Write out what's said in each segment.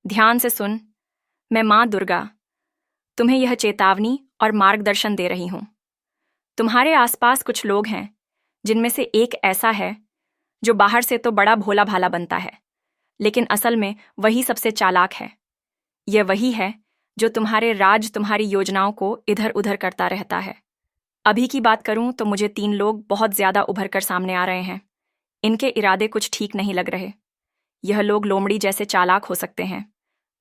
ध्यान से सुन। मैं माँ दुर्गा तुम्हें यह चेतावनी और मार्गदर्शन दे रही हूँ। तुम्हारे आसपास कुछ लोग हैं जिनमें से एक ऐसा है जो बाहर से तो बड़ा भोला भाला बनता है, लेकिन असल में वही सबसे चालाक है। यह वही है जो तुम्हारे राज, तुम्हारी योजनाओं को इधर उधर करता रहता है। अभी की बात करूं तो मुझे 3 लोग बहुत ज्यादा उभर कर सामने आ रहे हैं। इनके इरादे कुछ ठीक नहीं लग रहे। यह लोग लोमड़ी जैसे चालाक हो सकते हैं।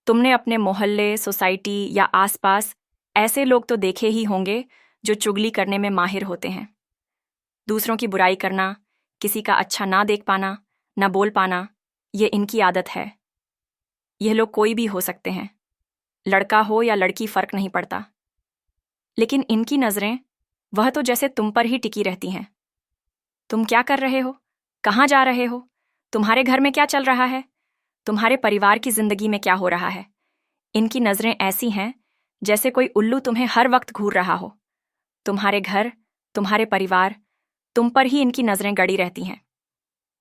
तुमने अपने मोहल्ले, सोसाइटी या आसपास ऐसे लोग तो देखे ही होंगे जो चुगली करने में माहिर होते हैं। दूसरों की बुराई करना, किसी का अच्छा ना देख पाना, ना बोल पाना, ये इनकी आदत है। यह लोग कोई भी हो सकते हैं, लड़का हो या लड़की, फर्क नहीं पड़ता। लेकिन इनकी नजरें वह तो जैसे तुम पर ही टिकी रहती हैं। तुम क्या कर रहे हो, कहाँ जा रहे हो, तुम्हारे घर में क्या चल रहा है, तुम्हारे परिवार की जिंदगी में क्या हो रहा है। इनकी नजरें ऐसी हैं जैसे कोई उल्लू तुम्हें हर वक्त घूर रहा हो। तुम्हारे घर, तुम्हारे परिवार, तुम पर ही इनकी नजरें गड़ी रहती हैं।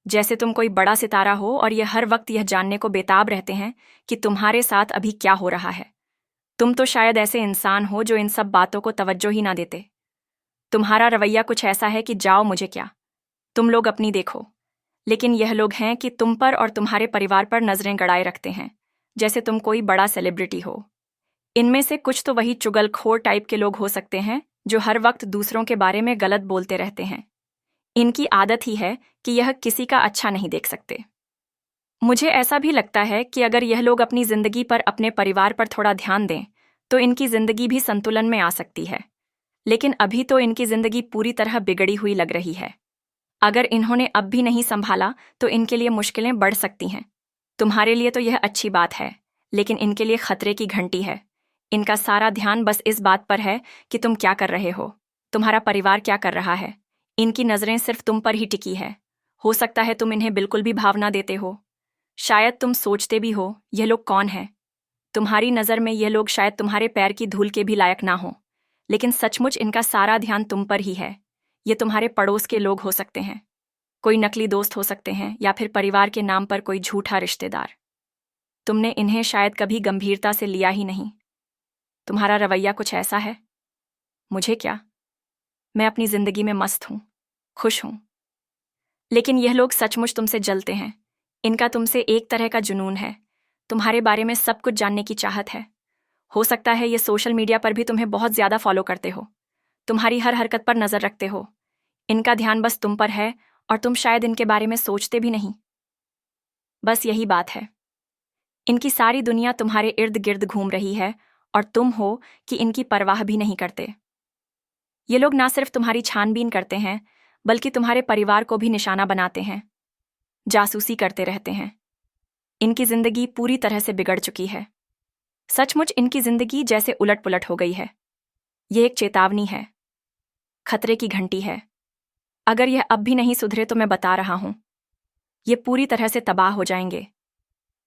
जैसे तुम कोई बड़ा सितारा हो और ये हर वक्त यह जानने को बेताब रहते हैं कि तुम्हारे साथ अभी क्या हो रहा है। तुम तो शायद ऐसे इंसान हो जो इन सब बातों को तवज्जो ही ना देते। तुम्हारा रवैया कुछ ऐसा है कि जाओ मुझे क्या, तुम लोग अपनी देखो। लेकिन यह लोग हैं कि तुम पर और तुम्हारे परिवार पर नजरें गड़ाए रखते हैं, जैसे तुम कोई बड़ा सेलिब्रिटी हो। इनमें से कुछ तो वही चुगलखोर टाइप के लोग हो सकते हैं जो हर वक्त दूसरों के बारे में गलत बोलते रहते हैं। इनकी आदत ही है कि यह किसी का अच्छा नहीं देख सकते। मुझे ऐसा भी लगता है कि अगर यह लोग अपनी जिंदगी पर, अपने परिवार पर थोड़ा ध्यान दें तो इनकी जिंदगी भी संतुलन में आ सकती है। लेकिन अभी तो इनकी जिंदगी पूरी तरह बिगड़ी हुई लग रही है। अगर इन्होंने अब भी नहीं संभाला तो इनके लिए मुश्किलें बढ़ सकती हैं। तुम्हारे लिए तो यह अच्छी बात है, लेकिन इनके लिए खतरे की घंटी है। इनका सारा ध्यान बस इस बात पर है कि तुम क्या कर रहे हो, तुम्हारा परिवार क्या कर रहा है। इनकी नजरें सिर्फ तुम पर ही टिकी है। हो सकता है तुम इन्हें बिल्कुल भी भावना देते हो। शायद तुम सोचते भी हो यह लोग कौन है। तुम्हारी नज़र में यह लोग शायद तुम्हारे पैर की धूल के भी लायक ना हो, लेकिन सचमुच इनका सारा ध्यान तुम पर ही है। ये तुम्हारे पड़ोस के लोग हो सकते हैं, कोई नकली दोस्त हो सकते हैं, या फिर परिवार के नाम पर कोई झूठा रिश्तेदार। तुमने इन्हें शायद कभी गंभीरता से लिया ही नहीं। तुम्हारा रवैया कुछ ऐसा है। मुझे क्या, मैं अपनी जिंदगी में मस्त हूं, खुश हूं। लेकिन यह लोग सचमुच तुमसे जलते हैं। इनका तुमसे एक तरह का जुनून है। तुम्हारे बारे में सब कुछ जानने की चाहत है। हो सकता है ये सोशल मीडिया पर भी तुम्हें बहुत ज्यादा फॉलो करते हो, तुम्हारी हर हरकत पर नजर रखते हो। इनका ध्यान बस तुम पर है और तुम शायद इनके बारे में सोचते भी नहीं। बस यही बात है। इनकी सारी दुनिया तुम्हारे इर्द गिर्द घूम रही है और तुम हो कि इनकी परवाह भी नहीं करते। ये लोग ना सिर्फ तुम्हारी छानबीन करते हैं, बल्कि तुम्हारे परिवार को भी निशाना बनाते हैं, जासूसी करते रहते हैं। इनकी जिंदगी पूरी तरह से बिगड़ चुकी है। सचमुच इनकी जिंदगी जैसे उलट पुलट हो गई है। ये एक चेतावनी है, खतरे की घंटी है। अगर यह अब भी नहीं सुधरे तो मैं बता रहा हूं, ये पूरी तरह से तबाह हो जाएंगे।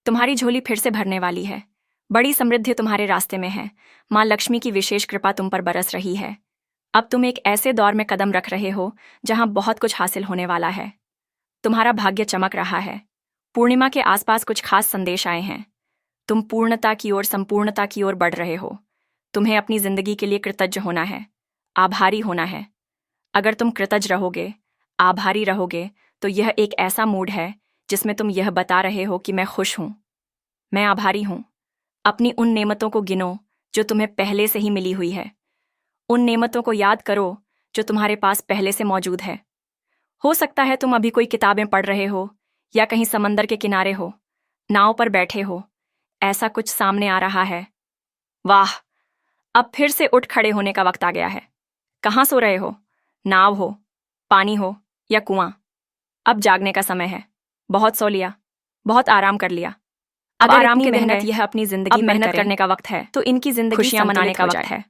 तुम्हारी झोली फिर से भरने वाली है। बड़ी समृद्धि तुम्हारे रास्ते में है। माँ लक्ष्मी की विशेष कृपा तुम पर बरस रही है। अब तुम एक ऐसे दौर में कदम रख रहे हो जहां बहुत कुछ हासिल होने वाला है। तुम्हारा भाग्य चमक रहा है। पूर्णिमा के आसपास कुछ खास संदेश आए हैं। तुम पूर्णता की ओर, संपूर्णता की ओर बढ़ रहे हो। तुम्हें अपनी जिंदगी के लिए कृतज्ञ होना है, आभारी होना है। अगर तुम कृतज्ञ रहोगे, आभारी रहोगे, तो यह एक ऐसा मूड है जिसमें तुम यह बता रहे हो कि मैं खुश हूं, मैं आभारी हूं। अपनी उन नेमतों को गिनो जो तुम्हें पहले से ही मिली हुई है। उन नेमतों को याद करो जो तुम्हारे पास पहले से मौजूद है। हो सकता है तुम अभी कोई किताबें पढ़ रहे हो या कहीं समंदर के किनारे हो, नाव पर बैठे हो। ऐसा कुछ सामने आ रहा है। वाह, अब फिर से उठ खड़े होने का वक्त आ गया है। कहाँ सो रहे हो, नाव हो, पानी हो या कुआं। अब जागने का समय है। बहुत सो लिया, बहुत आराम कर लिया। अगर आराम की मेहनत यह अपनी जिंदगी मेहनत करने का वक्त है तो इनकी जिंदगी खुशियां मनाने का वक्त है,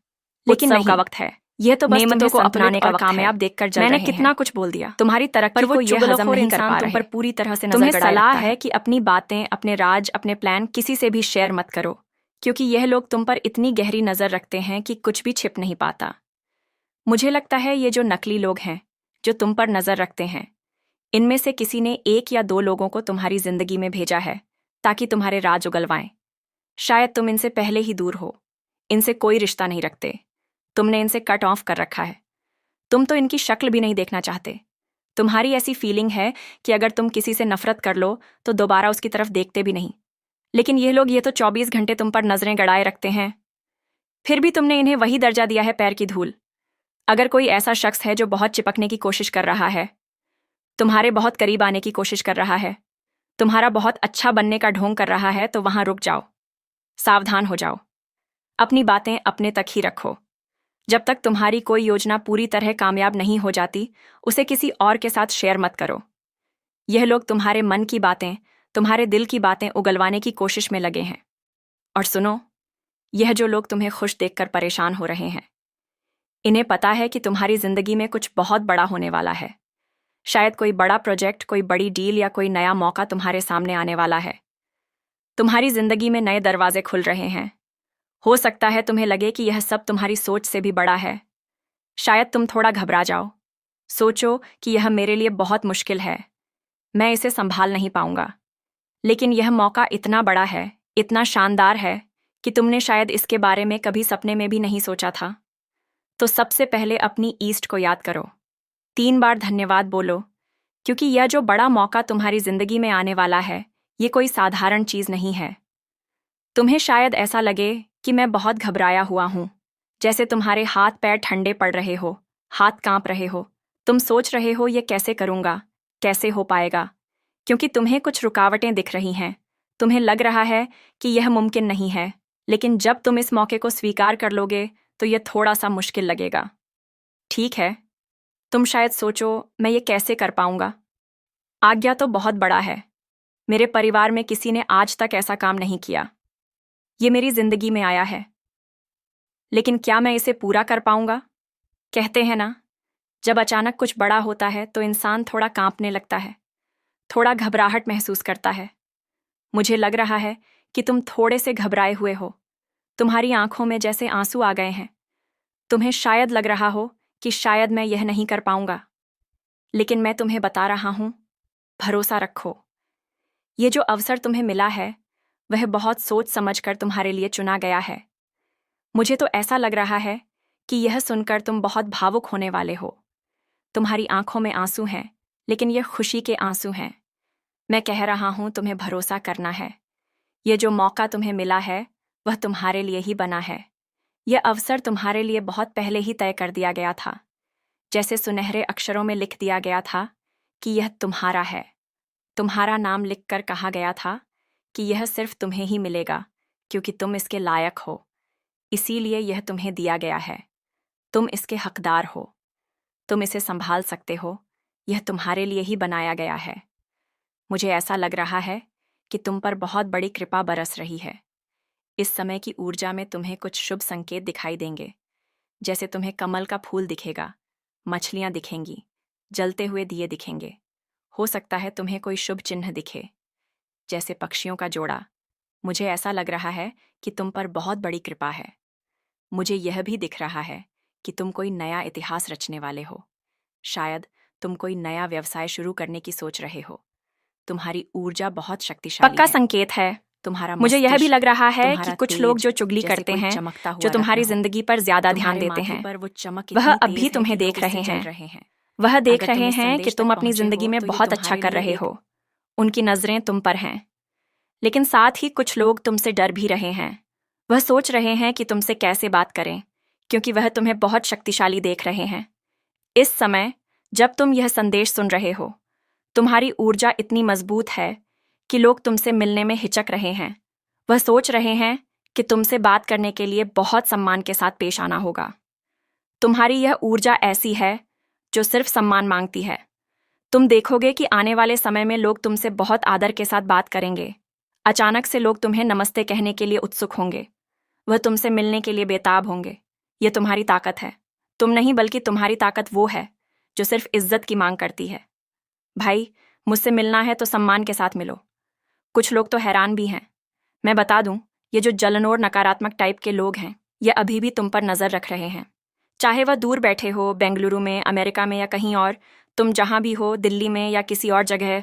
लेकिन नहीं का वक्त है। यह तो बस नेमतों को अपनाने का कामयाब देखकर जल रहे हैं। मैंने कितना कुछ बोल दिया। तुम्हारी तरक्की को यह हजम नहीं कर पा रहे। तुम पर पूरी तरह से तुम्हें सलाह है कि अपनी बातें, अपने राज, अपने प्लान किसी से भी शेयर मत करो, क्योंकि यह लोग तुम पर इतनी गहरी नजर रखते हैं कि कुछ भी छिप नहीं पाता। मुझे लगता है ये जो नकली लोग हैं जो तुम पर नजर रखते हैं, इनमें से किसी ने 1 या 2 लोगों को तुम्हारी जिंदगी में भेजा है ताकि तुम्हारे राज उगलवाएं। शायद तुम इनसे पहले ही दूर हो, इनसे कोई रिश्ता नहीं रखते, तुमने इनसे कट ऑफ कर रखा है। तुम तो इनकी शक्ल भी नहीं देखना चाहते। तुम्हारी ऐसी फीलिंग है कि अगर तुम किसी से नफरत कर लो तो दोबारा उसकी तरफ देखते भी नहीं। लेकिन ये लोग ये तो 24 घंटे तुम पर नजरें गड़ाए रखते हैं, फिर भी तुमने इन्हें वही दर्जा दिया है, पैर की धूल। अगर कोई ऐसा शख्स है जो बहुत चिपकने की कोशिश कर रहा है, तुम्हारे बहुत करीब आने की कोशिश कर रहा है, तुम्हारा बहुत अच्छा बनने का ढोंग कर रहा है, तो वहां रुक जाओ, सावधान हो जाओ। अपनी बातें अपने तक ही रखो। जब तक तुम्हारी कोई योजना पूरी तरह कामयाब नहीं हो जाती, उसे किसी और के साथ शेयर मत करो। यह लोग तुम्हारे मन की बातें, तुम्हारे दिल की बातें उगलवाने की कोशिश में लगे हैं। और सुनो, यह जो लोग तुम्हें खुश देखकर परेशान हो रहे हैं, इन्हें पता है कि तुम्हारी जिंदगी में कुछ बहुत बड़ा होने वाला है। शायद कोई बड़ा प्रोजेक्ट, कोई बड़ी डील या कोई नया मौका तुम्हारे सामने आने वाला है। तुम्हारी जिंदगी में नए दरवाजे खुल रहे हैं। हो सकता है तुम्हें लगे कि यह सब तुम्हारी सोच से भी बड़ा है। शायद तुम थोड़ा घबरा जाओ, सोचो कि यह मेरे लिए बहुत मुश्किल है, मैं इसे संभाल नहीं पाऊंगा। लेकिन यह मौका इतना बड़ा है, इतना शानदार है कि तुमने शायद इसके बारे में कभी सपने में भी नहीं सोचा था। तो सबसे पहले अपनी ईस्ट को याद करो, 3 बार धन्यवाद बोलो, क्योंकि यह जो बड़ा मौका तुम्हारी जिंदगी में आने वाला है, ये कोई साधारण चीज नहीं है। तुम्हें शायद ऐसा लगे कि मैं बहुत घबराया हुआ हूं, जैसे तुम्हारे हाथ पैर ठंडे पड़ रहे हो, हाथ कांप रहे हो। तुम सोच रहे हो ये कैसे करूंगा, कैसे हो पाएगा, क्योंकि तुम्हें कुछ रुकावटें दिख रही हैं। तुम्हें लग रहा है कि यह मुमकिन नहीं है, लेकिन जब तुम इस मौके को स्वीकार कर लोगे तो यह थोड़ा सा मुश्किल लगेगा। ठीक है, तुम शायद सोचो मैं ये कैसे कर पाऊंगा। आज्ञा तो बहुत बड़ा है, मेरे परिवार में किसी ने आज तक ऐसा काम नहीं किया। ये मेरी जिंदगी में आया है, लेकिन क्या मैं इसे पूरा कर पाऊंगा? कहते हैं ना, जब अचानक कुछ बड़ा होता है तो इंसान थोड़ा कांपने लगता है, थोड़ा घबराहट महसूस करता है। मुझे लग रहा है कि तुम थोड़े से घबराए हुए हो, तुम्हारी आंखों में जैसे आंसू आ गए हैं। तुम्हें शायद लग रहा हो कि शायद मैं यह नहीं कर पाऊंगा, लेकिन मैं तुम्हें बता रहा हूं, भरोसा रखो। ये जो अवसर तुम्हें मिला है, वह बहुत सोच समझकर तुम्हारे लिए चुना गया है। मुझे तो ऐसा लग रहा है कि यह सुनकर तुम बहुत भावुक होने वाले हो। तुम्हारी आंखों में आंसू हैं, लेकिन यह खुशी के आंसू हैं। मैं कह रहा हूं, तुम्हें भरोसा करना है। यह जो मौका तुम्हें मिला है, वह तुम्हारे लिए ही बना है। यह अवसर तुम्हारे लिए बहुत पहले ही तय कर दिया गया था, जैसे सुनहरे अक्षरों में लिख दिया गया था कि यह तुम्हारा है। तुम्हारा नाम लिखकर कहा गया था कि यह सिर्फ तुम्हें ही मिलेगा, क्योंकि तुम इसके लायक हो। इसीलिए यह तुम्हें दिया गया है। तुम इसके हकदार हो, तुम इसे संभाल सकते हो। यह तुम्हारे लिए ही बनाया गया है। मुझे ऐसा लग रहा है कि तुम पर बहुत बड़ी कृपा बरस रही है। इस समय की ऊर्जा में तुम्हें कुछ शुभ संकेत दिखाई देंगे, जैसे तुम्हें कमल का फूल दिखेगा, मछलियां दिखेंगी, जलते हुए दिए दिखेंगे। हो सकता है तुम्हें कोई शुभ चिन्ह दिखे, जैसे पक्षियों का जोड़ा। मुझे ऐसा लग रहा है कि तुम पर बहुत बड़ी कृपा है। मुझे यह भी दिख रहा है कि तुम कोई नया इतिहास रचने वाले हो। शायद तुम कोई नया व्यवसाय शुरू करने की सोच रहे हो। तुम्हारी ऊर्जा बहुत शक्तिशाली पक्का है। संकेत है। तुम्हारा मुझे यह भी लग रहा है तुम्हारा कि कुछ तेज लोग जो चुगली जैसे करते कोई हैं, चमकता हुआ जो रत्न तुम्हारी हो। जिंदगी पर ज्यादा ध्यान तुम्हारे देते माथे हैं, पर वो चमक वह इतनी अभी तेज है तुम्हें कि देख लोग उससे रहे जल हैं। रहे हैं। वह देख अगर तुम रहे इस हैं कि संदेश तुम तक अपनी पहुंचे जिंदगी हो, में तो ये बहुत अच्छा तुम्हारे कर लिए रहे एक हो। उनकी नजरें तुम पर हैं, लेकिन साथ ही कुछ लोग तुमसे डर भी रहे हैं। वह सोच रहे हैं कि तुमसे कैसे बात करें, क्योंकि वह तुम्हें बहुत शक्तिशाली देख रहे हैं। इस समय जब तुम यह संदेश सुन रहे हो, तुम्हारी ऊर्जा इतनी मजबूत है कि लोग तुमसे मिलने में हिचक रहे हैं। वह सोच रहे हैं कि तुमसे बात करने के लिए बहुत सम्मान के साथ पेश आना होगा। तुम्हारी यह ऊर्जा ऐसी है जो सिर्फ सम्मान मांगती है। तुम देखोगे कि आने वाले समय में लोग तुमसे बहुत आदर के साथ बात करेंगे। अचानक से लोग तुम्हें नमस्ते कहने के लिए उत्सुक होंगे। वह तुमसे मिलने के लिए बेताब होंगे। यह तुम्हारी ताकत है। तुम नहीं, बल्कि तुम्हारी ताकत वो है जो सिर्फ इज्जत की मांग करती है। भाई, मुझसे मिलना है तो सम्मान के साथ मिलो। कुछ लोग तो हैरान भी हैं। मैं बता दूं, ये जो जलनोर नकारात्मक टाइप के लोग हैं, ये अभी भी तुम पर नजर रख रहे हैं। चाहे वह दूर बैठे हो, बेंगलुरु में, अमेरिका में या कहीं और, तुम जहां भी हो, दिल्ली में या किसी और जगह,